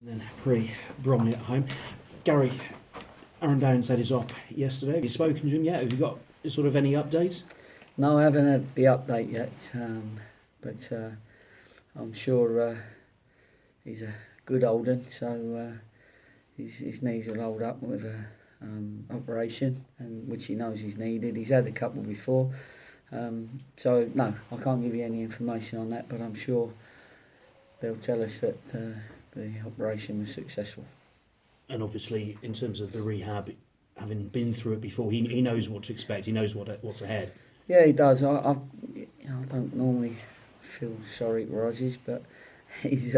Then Bromley at home. Gary, Aaron Downs said he's up yesterday. Have you spoken to him yet? Have you got sort of any update? No, I haven't had the update yet, but I'm sure he's a good old un, so his knees will hold up with a operation, and which he knows he's needed. He's had a couple before, so no, I can't give you any information on that, but I'm sure they'll tell us that the operation was successful. And obviously, in terms of the rehab, having been through it before, he knows what to expect. He knows what's ahead. Yeah, he does. I don't normally feel sorry for Aussies, but he's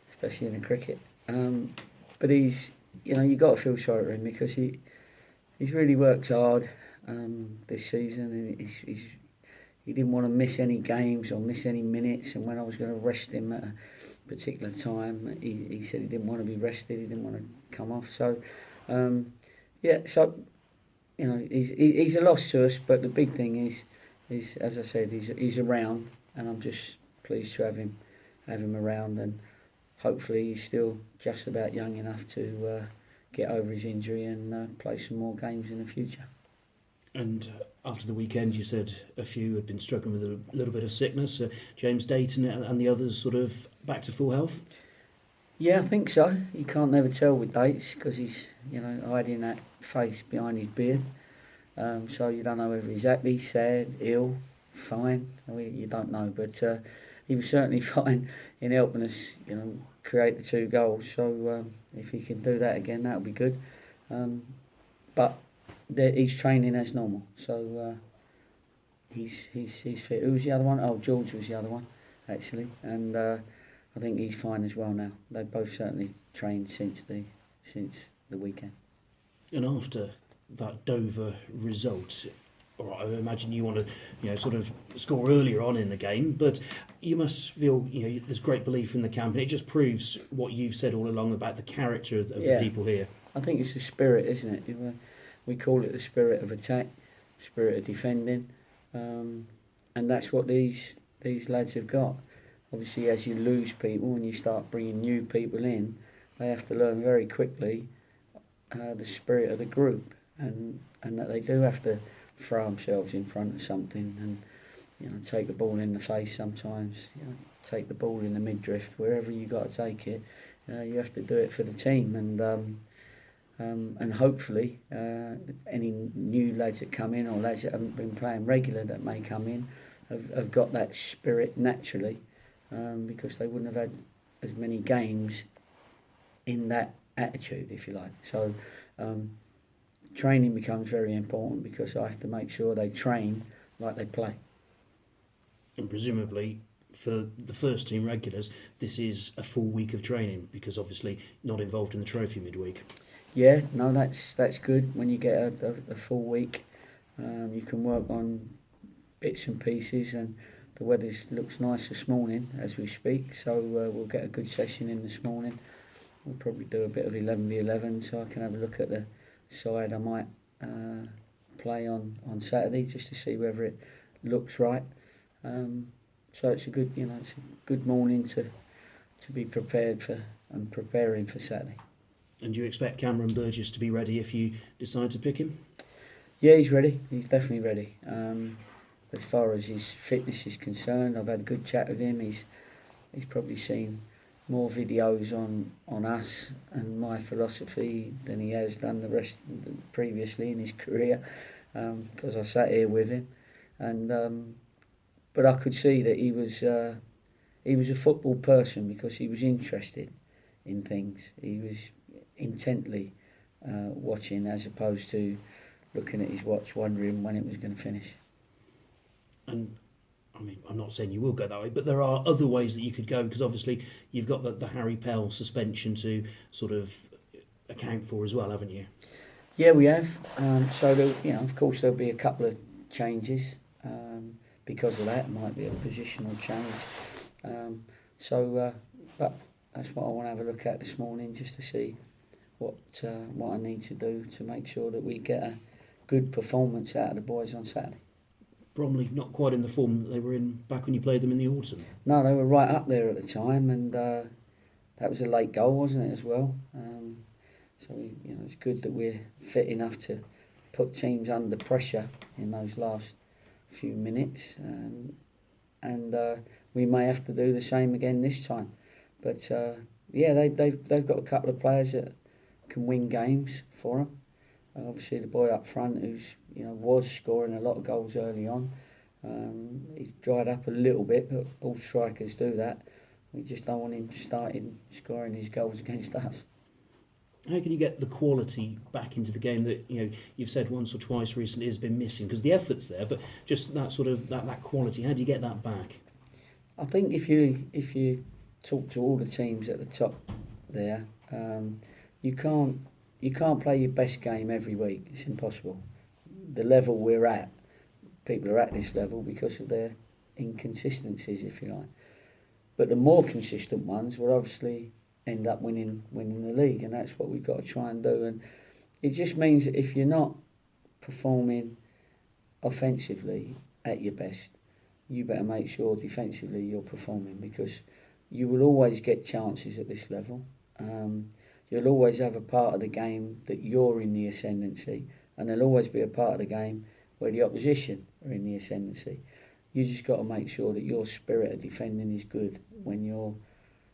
especially in the cricket. But he's, you got to feel sorry for him because he's really worked hard this season, and he didn't want to miss any games or miss any minutes. And when I was going to rest him at a particular time, he said he didn't want to be rested. He didn't want to come off. So, he's a loss to us. But the big thing is as I said, he's around, and I'm just pleased to have him around, and hopefully he's still just about young enough to get over his injury and play some more games in the future. And after the weekend, you said a few had been struggling with a little bit of sickness. James Dayton and the others sort of back to full health? Yeah, I think so. You can't never tell with Dates because he's, hiding that face behind his beard. So you don't know whether he's happy, sad, ill, fine. You don't know. But he was certainly fine in helping us, create the 2 goals. So if he can do that again, that'll be good. But he's training as normal, so he's fit. Who was the other one? Oh, George was the other one, actually, and I think he's fine as well now. They both certainly trained since the weekend. And after that Dover result, all right, I imagine you want to, sort of score earlier on in the game, but you must feel, there's great belief in the camp, and it just proves what you've said all along about the character of the people here. I think it's the spirit, isn't it? We call it the spirit of attack, spirit of defending, and that's what these lads have got. Obviously, as you lose people and you start bringing new people in, they have to learn very quickly the spirit of the group, and that they do have to throw themselves in front of something and take the ball in the face sometimes, take the ball in the mid-drift, wherever you got to take it, you have to do it for the team, and hopefully any new lads that come in or lads that haven't been playing regular that may come in have got that spirit naturally, because they wouldn't have had as many games in that attitude, if you like. So training becomes very important because I have to make sure they train like they play. And presumably for the first team regulars, this is a full week of training because obviously not involved in the trophy midweek. Yeah, no, that's good. When you get a full week, you can work on bits and pieces, and the weather looks nice this morning as we speak, so we'll get a good session in this morning. We'll probably do a bit of 11v11, so I can have a look at the side I might play on Saturday just to see whether it looks right. So it's a good morning to be prepared for and preparing for Saturday. And do you expect Cameron Burgess to be ready if you decide to pick him? Yeah, he's ready. He's definitely ready. As far as his fitness is concerned, I've had a good chat with him. He's probably seen more videos on us and my philosophy than he has done the rest previously in his career, because I sat here with him, and but I could see that he was a football person because he was interested in things. He was intently watching as opposed to looking at his watch wondering when it was going to finish. And I mean, I'm not saying you will go that way, but there are other ways that you could go because obviously you've got the Harry Pell suspension to sort of account for as well, haven't you? Yeah, we have. So of course there'll be a couple of changes because of that. It might be a positional change. But that's what I want to have a look at this morning, just to see what I need to do to make sure that we get a good performance out of the boys on Saturday. Bromley not quite in the form that they were in back when you played them in the autumn. No, they were right up there at the time, and that was a late goal, wasn't it, as well? So it's good that we're fit enough to put teams under pressure in those last few minutes, and we may have to do the same again this time. But they've got a couple of players that can win games for them. Obviously, the boy up front who's was scoring a lot of goals early on. He's dried up a little bit, but all strikers do that. We just don't want him starting scoring his goals against us. How can you get the quality back into the game that you've said once or twice recently has been missing? Because the effort's there, but just that sort of that quality. How do you get that back? I think if you talk to all the teams at the top there, you can't play your best game every week. It's impossible. The level we're at, people are at this level because of their inconsistencies, if you like. But the more consistent ones will obviously end up winning the league, and that's what we've got to try and do. And it just means that if you're not performing offensively at your best, you better make sure defensively you're performing, because you will always get chances at this level. You'll always have a part of the game that you're in the ascendancy, and there'll always be a part of the game where the opposition are in the ascendancy. You just got to make sure that your spirit of defending is good when your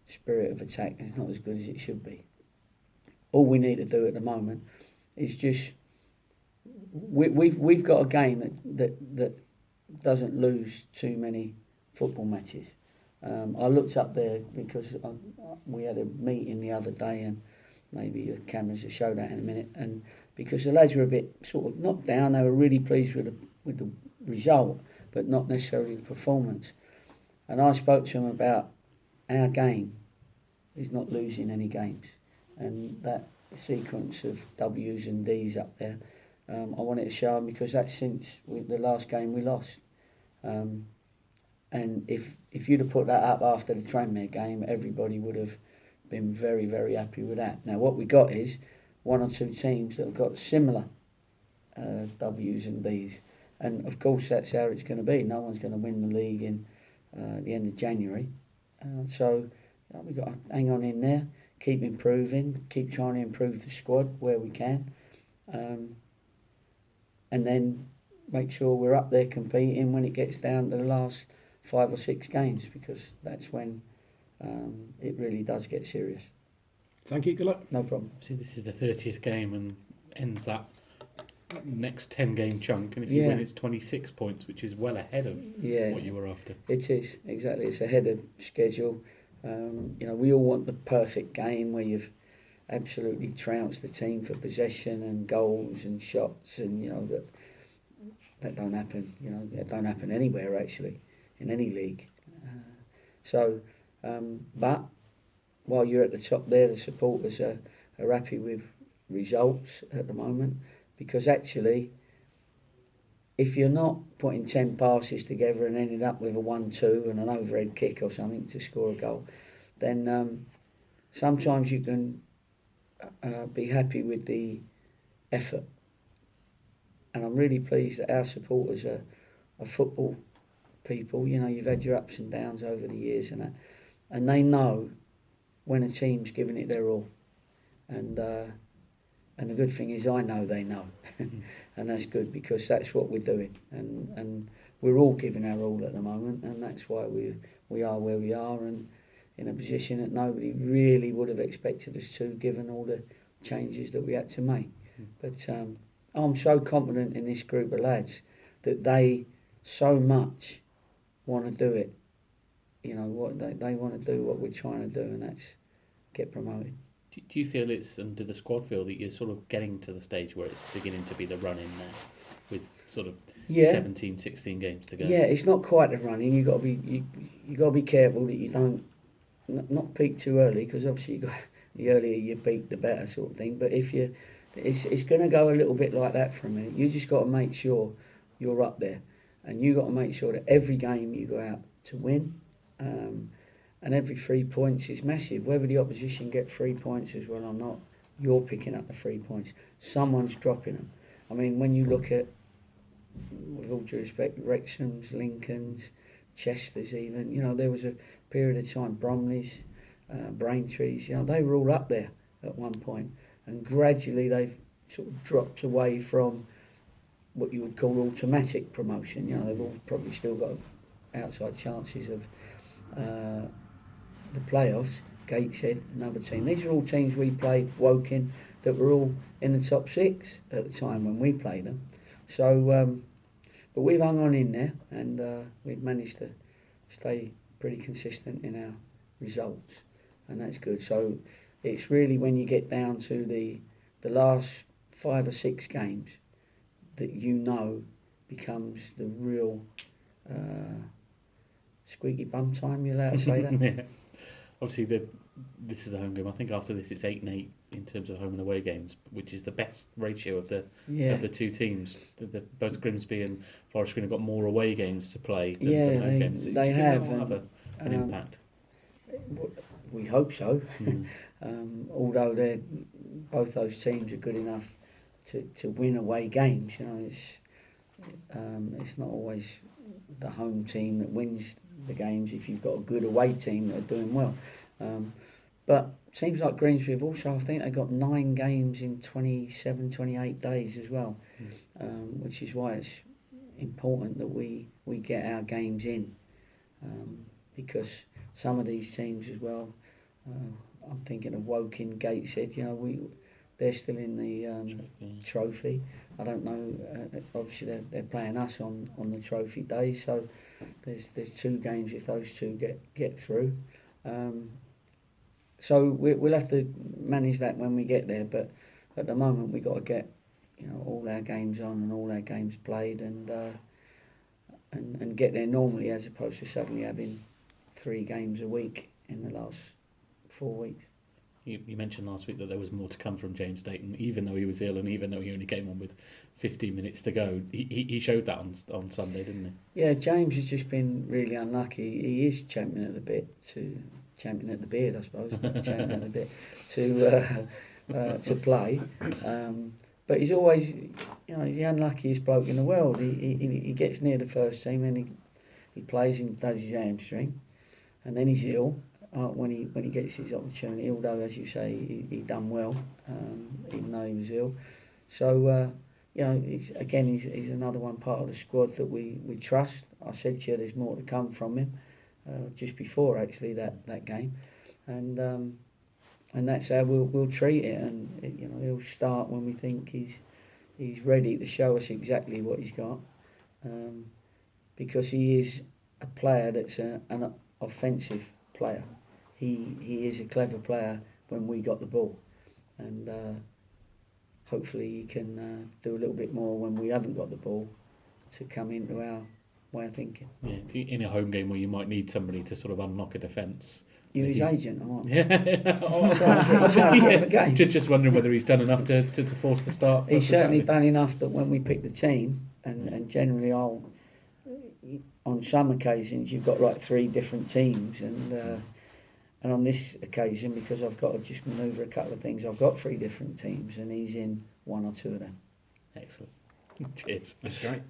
spirit of attack is not as good as it should be. All we need to do at the moment is just we've got a game that doesn't lose too many football matches. I looked up there because we had a meeting the other day, and maybe the cameras will show that in a minute. And because the lads were a bit sort of knocked down, they were really pleased with the result, but not necessarily the performance. And I spoke to them about our game is not losing any games, and that sequence of W's and D's up there, I wanted to show them, because that's since the last game we lost. And if you'd have put that up after the Tranmere game, everybody would have been very, very happy with that. Now what we got is one or two teams that have got similar W's and D's, and of course that's how it's going to be. No one's going to win the league in the end of January, so we've got to hang on in there, keep improving, keep trying to improve the squad where we can, and then make sure we're up there competing when it gets down to the last 5 or 6 games, because that's when it really does get serious. Thank you, good luck. No problem. See, this is the 30th game and ends that next 10-game chunk, and if you win, it's 26 points, which is well ahead of what you were after. It is, exactly. It's ahead of schedule. We all want the perfect game where you've absolutely trounced the team for possession and goals and shots, and that don't happen. That don't happen anywhere actually, in any league. But while you're at the top there, the supporters are happy with results at the moment, because actually, if you're not putting 10 passes together and ending up with a 1-2 and an overhead kick or something to score a goal, then sometimes you can be happy with the effort. And I'm really pleased that our supporters are football people. You've had your ups and downs over the years and that, and they know when a team's giving it their all. And the good thing is, I know they know, and that's good, because that's what we're doing, and we're all giving our all at the moment, and that's why we are where we are, and in a position that nobody really would have expected us to, given all the changes that we had to make. But I'm so confident in this group of lads that they so much want to do it. What they want to do, what we're trying to do, and that's get promoted. Do you feel and do the squad feel that you're sort of getting to the stage where it's beginning to be the run-in now, with sort of 17, 16 games to go? Yeah, it's not quite the run-in. You got to be careful that you don't not peak too early, because obviously the earlier you peak, the better, sort of thing. But if it's going to go a little bit like that for a minute. You just got to make sure you're up there, and you got to make sure that every game you go out to win. And every 3 points is massive. Whether the opposition get 3 points as well or not, you're picking up the 3 points. Someone's dropping them. I mean, when you look at, with all due respect, Wrexham's, Lincoln's, Chester's even, there was a period of time, Bromley's, Braintrees, they were all up there at one point, and gradually they've sort of dropped away from what you would call automatic promotion. They've all probably still got outside chances of the playoffs. Gateshead, another team. These are all teams we played, Woking, that were all in the top 6 at the time when we played them. So, but we've hung on in there, and we've managed to stay pretty consistent in our results, and that's good. So it's really when you get down to the last 5 or 6 games that becomes the real squeaky bum time. You're allowed to say that? Yeah. Obviously, this is a home game. I think after this, it's 8-8 in terms of home and away games, which is the best ratio of the two teams. Both Grimsby and Forest Green have got more away games to play than home games. Do you think that will have an impact? We hope so. Although both those teams are good enough to win away games, it's not always the home team that wins the games if you've got a good away team that are doing well. But teams like Grimsby have also, I think, they got 9 games in 27, 28 days as well, which is why it's important that we get our games in, because some of these teams as well, I'm thinking of Woking, Gateshead, they're still in the trophy. I don't know, obviously they're playing us on the trophy day, so there's 2 games if those 2 get through. So we'll have to manage that when we get there, but at the moment we've got to get all our games on and all our games played, and get there normally, as opposed to suddenly having 3 games a week in the last 4 weeks. You mentioned last week that there was more to come from James Dayton, even though he was ill and even though he only came on with 15 minutes to go. He showed that on Sunday, didn't he? Yeah, James has just been really unlucky. He is champion at the beard, I suppose, but champion at the bit to play. But he's always, he's the unluckiest bloke in the world. He gets near the first team, then he plays and does his hamstring, and then he's ill. When he gets his opportunity, although as you say he done well, even though he was ill. So he's another one part of the squad that we trust. I said to you, there's more to come from him, just before actually that game, and that's how we'll treat it. And he'll start when we think he's ready to show us exactly what he's got, because he is a player that's an offensive player. He is a clever player when we got the ball, and hopefully he can do a little bit more when we haven't got the ball to come into our way of thinking. Yeah, in a home game where you might need somebody to sort of unlock a defence. You're his agent, or what? Yeah. Just wondering whether he's done enough to force the start. He's certainly done enough that when we pick the team, and generally on some occasions you've got like 3 different teams, and on this occasion, because I've got to just manoeuvre a couple of things, I've got 3 different teams, and he's in 1 or 2 of them. Excellent. Cheers. That's great.